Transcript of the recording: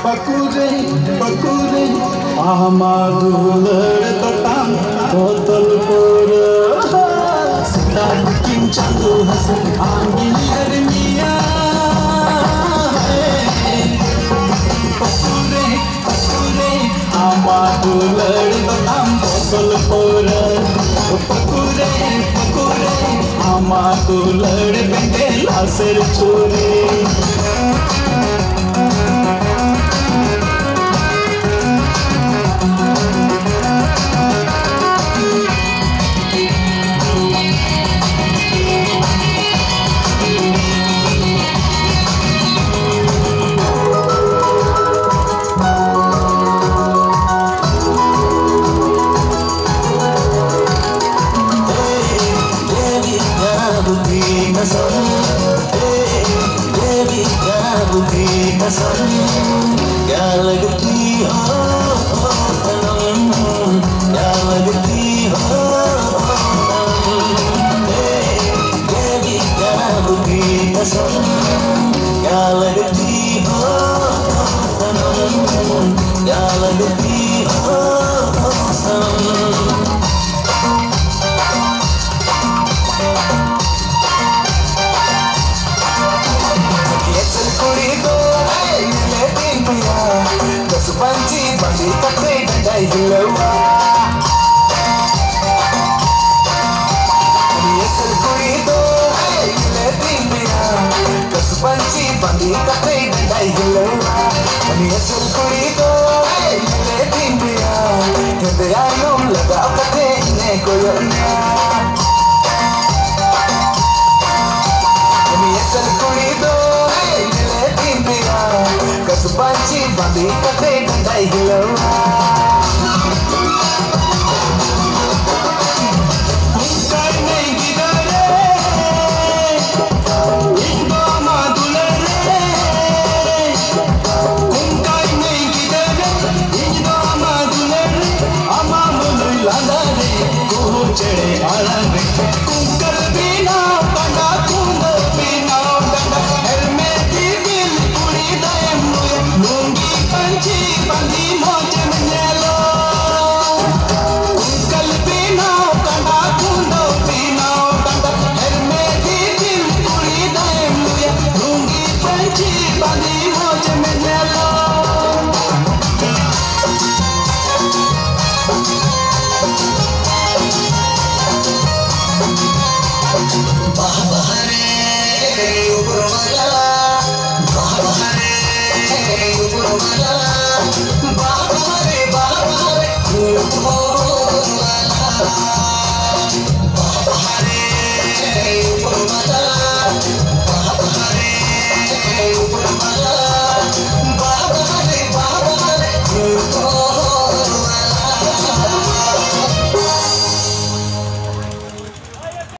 Bakure, bakure, amadular tatam, kotal pura. Sitar kim chalu hasan, angin hermiya. Bakure, bakure, amadular tatam, kotal pura. Bakure, bakure, amadular bende laser chore. क्या लगती हो सनम, क्या लगती हो सनम, तेरी ख्वाब की कसम, क्या लगती हो सनम, क्या लगती हो सनम। Panci panci tapi dai hilawa Ni serkuri to ai le timya kas panci panci tapi dai hilawa Ni serkuri to ai le timya kende ayom laga kate ne koyona Ni serkuri to ai le timya kas panci panci tapi dai hilawa Bahare, Bahare, Bahare,